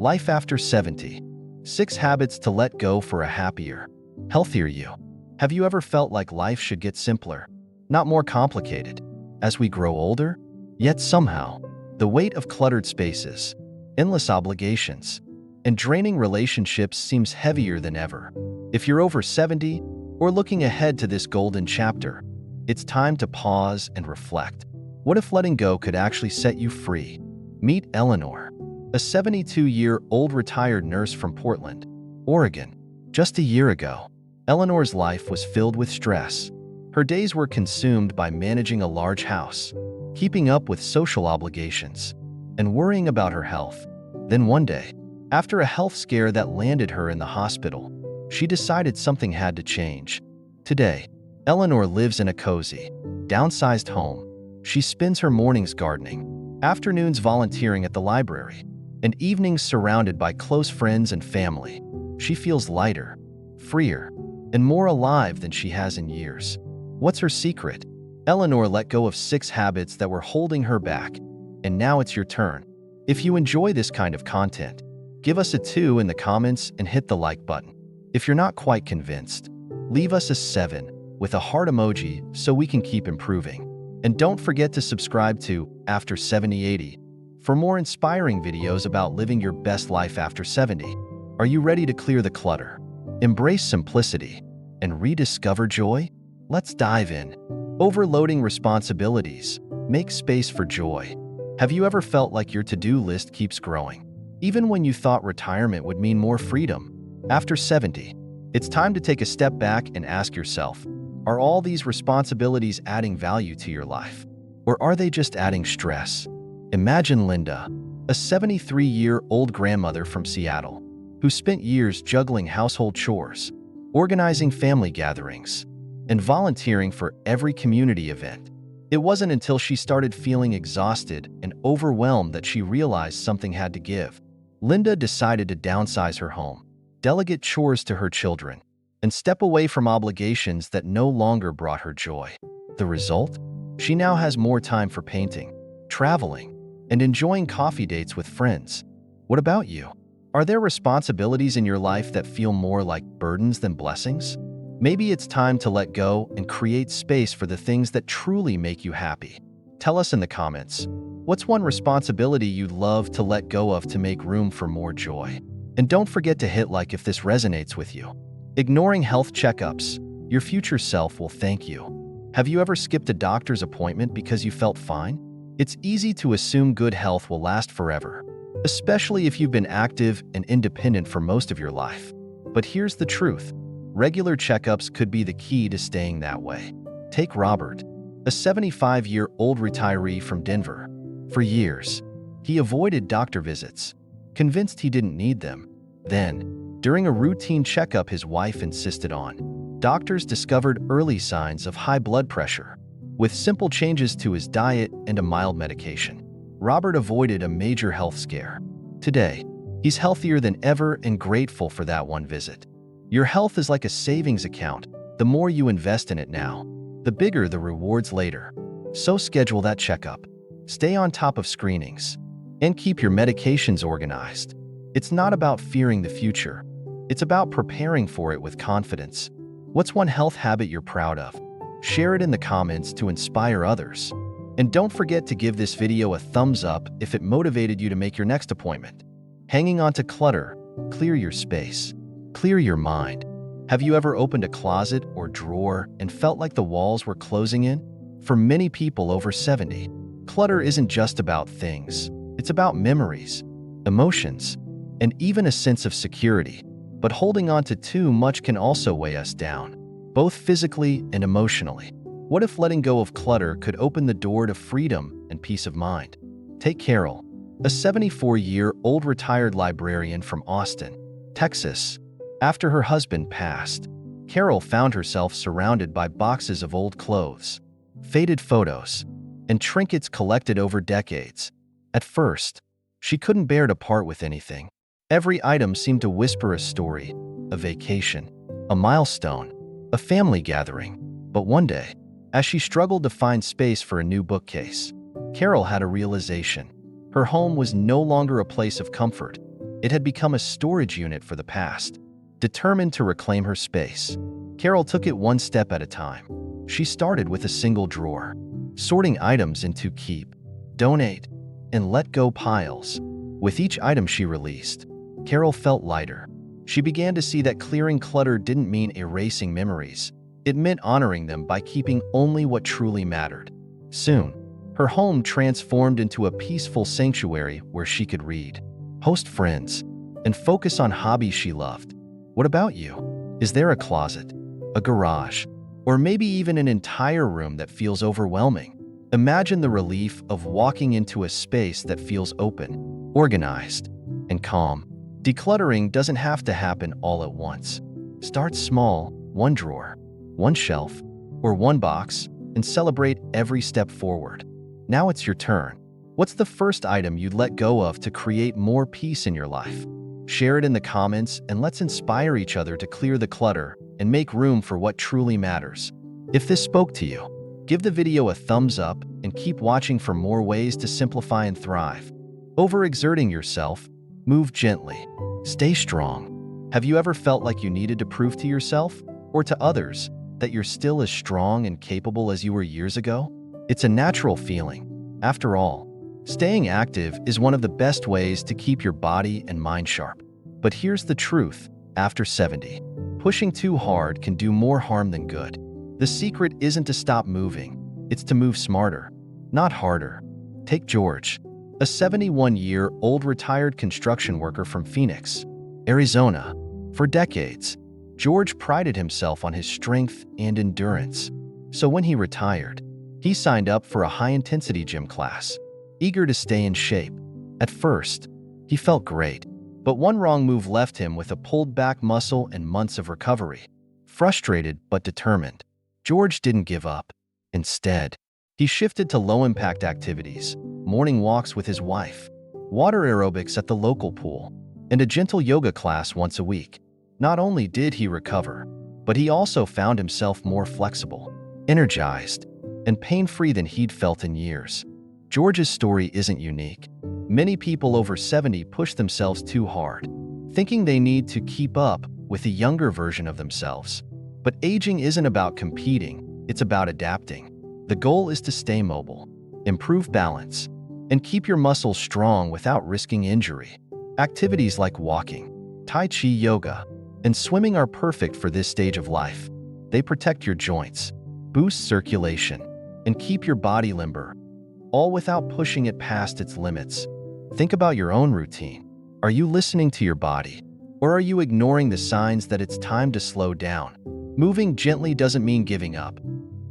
Life After 70. 6 Habits to Let Go for a Happier, Healthier You. Have you ever felt like life should get simpler, not more complicated, as we grow older? Yet somehow, the weight of cluttered spaces, endless obligations, and draining relationships seems heavier than ever. If you're over 70 or looking ahead to this golden chapter, it's time to pause and reflect. What if letting go could actually set you free? Meet Eleanor, a 72-year-old retired nurse from Portland, Oregon. Just a year ago, Eleanor's life was filled with stress. Her days were consumed by managing a large house, keeping up with social obligations, and worrying about her health. Then one day, after a health scare that landed her in the hospital, she decided something had to change. Today, Eleanor lives in a cozy, downsized home. She spends her mornings gardening, afternoons volunteering at the library, and evenings surrounded by close friends and family. She feels lighter, freer, and more alive than she has in years. What's her secret? Eleanor let go of 6 habits that were holding her back, and now it's your turn. If you enjoy this kind of content, give us a 2 in the comments and hit the like button. If you're not quite convinced, leave us a 7 with a heart emoji so we can keep improving. And don't forget to subscribe to After 7080 for more inspiring videos about living your best life after 70. Are you ready to clear the clutter, embrace simplicity, and rediscover joy? Let's dive in. Overloading responsibilities. Make space for joy. Have you ever felt like your to-do list keeps growing, even when you thought retirement would mean more freedom? After 70, it's time to take a step back and ask yourself, are all these responsibilities adding value to your life? Or are they just adding stress? Imagine Linda, a 73-year-old grandmother from Seattle, who spent years juggling household chores, organizing family gatherings, and volunteering for every community event. It wasn't until she started feeling exhausted and overwhelmed that she realized something had to give. Linda decided to downsize her home, delegate chores to her children, and step away from obligations that no longer brought her joy. The result? She now has more time for painting, traveling, and enjoying coffee dates with friends. What about you? Are there responsibilities in your life that feel more like burdens than blessings? Maybe it's time to let go and create space for the things that truly make you happy. Tell us in the comments, what's one responsibility you'd love to let go of to make room for more joy? And don't forget to hit like if this resonates with you. Ignoring health checkups. Your future self will thank you. Have you ever skipped a doctor's appointment because you felt fine? It's easy to assume good health will last forever, especially if you've been active and independent for most of your life. But here's the truth. Regular checkups could be the key to staying that way. Take Robert, a 75-year-old retiree from Denver. For years, he avoided doctor visits, convinced he didn't need them. Then, during a routine checkup his wife insisted on, doctors discovered early signs of high blood pressure. With simple changes to his diet and a mild medication, Robert avoided a major health scare. Today, he's healthier than ever and grateful for that one visit. Your health is like a savings account. The more you invest in it now, the bigger the rewards later. So schedule that checkup, stay on top of screenings, and keep your medications organized. It's not about fearing the future. It's about preparing for it with confidence. What's one health habit you're proud of? Share it in the comments to inspire others. And don't forget to give this video a thumbs up if it motivated you to make your next appointment. Hanging on to clutter. Clear your space. Clear your mind. Have you ever opened a closet or drawer and felt like the walls were closing in? For many people over 70, clutter isn't just about things. It's about memories, emotions, and even a sense of security. But holding on to too much can also weigh us down, both physically and emotionally. What if letting go of clutter could open the door to freedom and peace of mind? Take Carol, a 74-year-old retired librarian from Austin, Texas. After her husband passed, Carol found herself surrounded by boxes of old clothes, faded photos, and trinkets collected over decades. At first, she couldn't bear to part with anything. Every item seemed to whisper a story, a vacation, a milestone, a family gathering. But one day, as she struggled to find space for a new bookcase, Carol had a realization. Her home was no longer a place of comfort. It had become a storage unit for the past. Determined to reclaim her space, Carol took it one step at a time. She started with a single drawer, sorting items into keep, donate, and let go piles. With each item she released, Carol felt lighter. She began to see that clearing clutter didn't mean erasing memories. It meant honoring them by keeping only what truly mattered. Soon, her home transformed into a peaceful sanctuary where she could read, host friends, and focus on hobbies she loved. What about you? Is there a closet, a garage, or maybe even an entire room that feels overwhelming? Imagine the relief of walking into a space that feels open, organized, and calm. Decluttering doesn't have to happen all at once. Start small, one drawer, one shelf, or one box, and celebrate every step forward. Now it's your turn. What's the first item you'd let go of to create more peace in your life? Share it in the comments and let's inspire each other to clear the clutter and make room for what truly matters. If this spoke to you, give the video a thumbs up and keep watching for more ways to simplify and thrive. Overexerting yourself, move gently. Stay strong. Have you ever felt like you needed to prove to yourself or to others that you're still as strong and capable as you were years ago? It's a natural feeling. After all, staying active is one of the best ways to keep your body and mind sharp. But here's the truth: after 70, pushing too hard can do more harm than good. The secret isn't to stop moving, it's to move smarter, not harder. Take George, a 71-year-old retired construction worker from Phoenix, Arizona. For decades, George prided himself on his strength and endurance. So when he retired, he signed up for a high-intensity gym class, eager to stay in shape. At first, he felt great, but one wrong move left him with a pulled-back muscle and months of recovery. Frustrated but determined, George didn't give up. Instead, he shifted to low-impact activities, morning walks with his wife, water aerobics at the local pool, and a gentle yoga class once a week. Not only did he recover, but he also found himself more flexible, energized, and pain-free than he'd felt in years. George's story isn't unique. Many people over 70 push themselves too hard, thinking they need to keep up with a younger version of themselves. But aging isn't about competing, it's about adapting. The goal is to stay mobile, improve balance, and keep your muscles strong without risking injury. Activities like walking, Tai Chi yoga, and swimming are perfect for this stage of life. They protect your joints, boost circulation, and keep your body limber, all without pushing it past its limits. Think about your own routine. Are you listening to your body, or are you ignoring the signs that it's time to slow down? Moving gently doesn't mean giving up.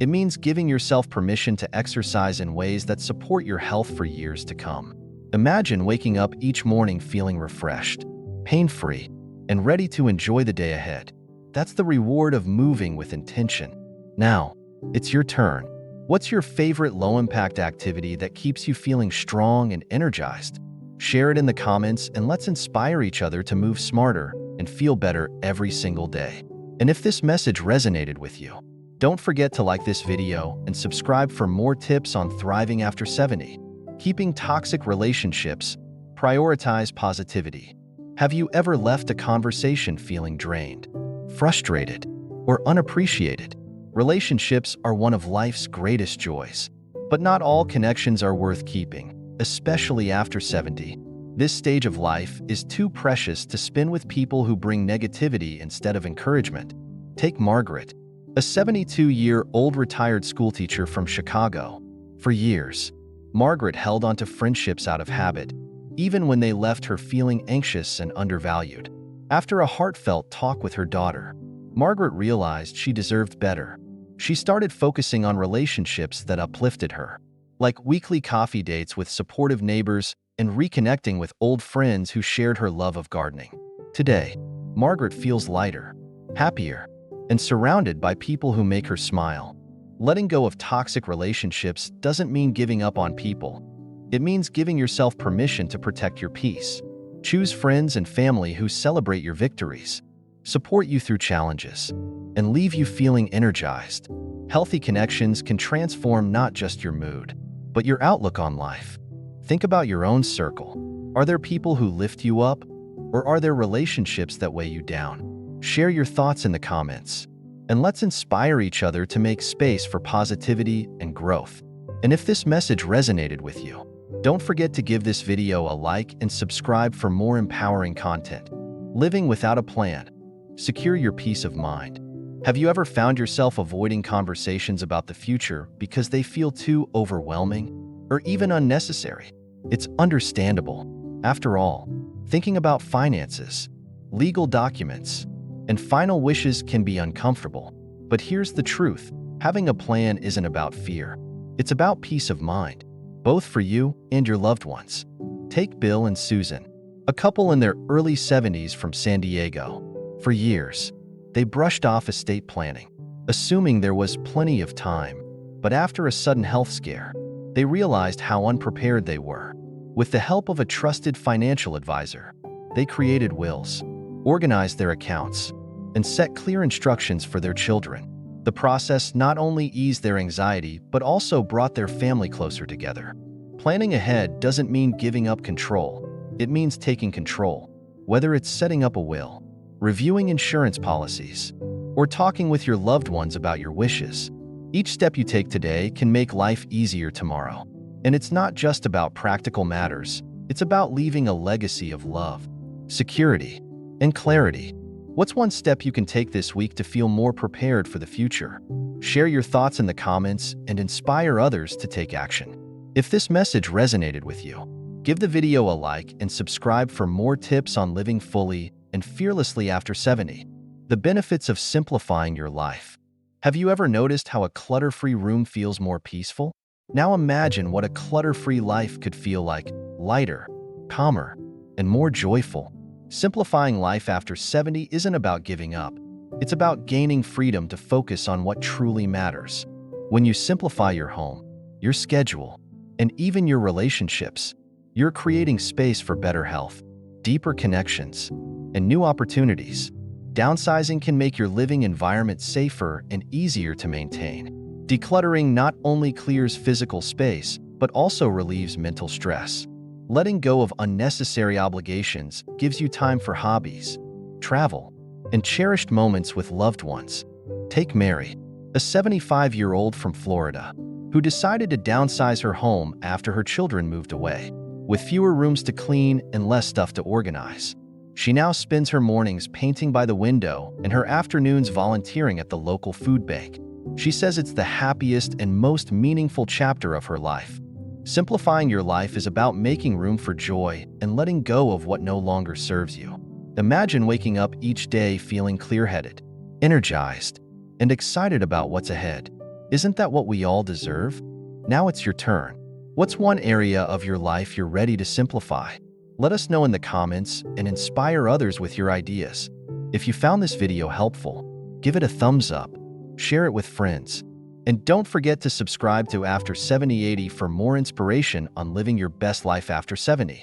It means giving yourself permission to exercise in ways that support your health for years to come. Imagine waking up each morning feeling refreshed, pain-free, and ready to enjoy the day ahead. That's the reward of moving with intention. Now, it's your turn. What's your favorite low-impact activity that keeps you feeling strong and energized? Share it in the comments and let's inspire each other to move smarter and feel better every single day. And if this message resonated with you, don't forget to like this video and subscribe for more tips on thriving after 70. Keeping toxic relationships, prioritize positivity. Have you ever left a conversation feeling drained, frustrated, or unappreciated? Relationships are one of life's greatest joys, but not all connections are worth keeping, especially after 70. This stage of life is too precious to spend with people who bring negativity instead of encouragement. Take Margaret, a 72-year-old retired schoolteacher from Chicago. For years, Margaret held onto friendships out of habit, even when they left her feeling anxious and undervalued. After a heartfelt talk with her daughter, Margaret realized she deserved better. She started focusing on relationships that uplifted her, like weekly coffee dates with supportive neighbors and reconnecting with old friends who shared her love of gardening. Today, Margaret feels lighter, happier, and surrounded by people who make her smile. Letting go of toxic relationships doesn't mean giving up on people. It means giving yourself permission to protect your peace. Choose friends and family who celebrate your victories, support you through challenges, and leave you feeling energized. Healthy connections can transform not just your mood, but your outlook on life. Think about your own circle. Are there people who lift you up, Or are there relationships that weigh you down? Share your thoughts in the comments. And let's inspire each other to make space for positivity and growth. And if this message resonated with you, don't forget to give this video a like and subscribe for more empowering content. Living without a plan. Secure your peace of mind. Have you ever found yourself avoiding conversations about the future because they feel too overwhelming or even unnecessary? It's understandable. After all, thinking about finances, legal documents, and final wishes can be uncomfortable. But here's the truth. Having a plan isn't about fear. It's about peace of mind, both for you and your loved ones. Take Bill and Susan, a couple in their early 70s from San Diego. For years, they brushed off estate planning, assuming there was plenty of time. But after a sudden health scare, they realized how unprepared they were. With the help of a trusted financial advisor, they created wills, organized their accounts, and set clear instructions for their children. The process not only eased their anxiety, but also brought their family closer together. Planning ahead doesn't mean giving up control. It means taking control, whether it's setting up a will, reviewing insurance policies, or talking with your loved ones about your wishes. Each step you take today can make life easier tomorrow. And it's not just about practical matters. It's about leaving a legacy of love, security, and clarity. What's one step you can take this week to feel more prepared for the future? Share your thoughts in the comments and inspire others to take action. If this message resonated with you, give the video a like and subscribe for more tips on living fully and fearlessly after 70. The benefits of simplifying your life. Have you ever noticed how a clutter-free room feels more peaceful? Now imagine what a clutter-free life could feel like: lighter, calmer, and more joyful. Simplifying life after 70 isn't about giving up. It's about gaining freedom to focus on what truly matters. When you simplify your home, your schedule, and even your relationships, you're creating space for better health, deeper connections, and new opportunities. Downsizing can make your living environment safer and easier to maintain. Decluttering not only clears physical space, but also relieves mental stress. Letting go of unnecessary obligations gives you time for hobbies, travel, and cherished moments with loved ones. Take Mary, a 75-year-old from Florida, who decided to downsize her home after her children moved away. With fewer rooms to clean and less stuff to organize, she now spends her mornings painting by the window and her afternoons volunteering at the local food bank. She says it's the happiest and most meaningful chapter of her life. Simplifying your life is about making room for joy and letting go of what no longer serves you. Imagine waking up each day feeling clear-headed, energized, and excited about what's ahead. Isn't that what we all deserve? Now it's your turn. What's one area of your life you're ready to simplify? Let us know in the comments and inspire others with your ideas. If you found this video helpful, give it a thumbs up, share it with friends, and don't forget to subscribe to After 7080 for more inspiration on living your best life after 70.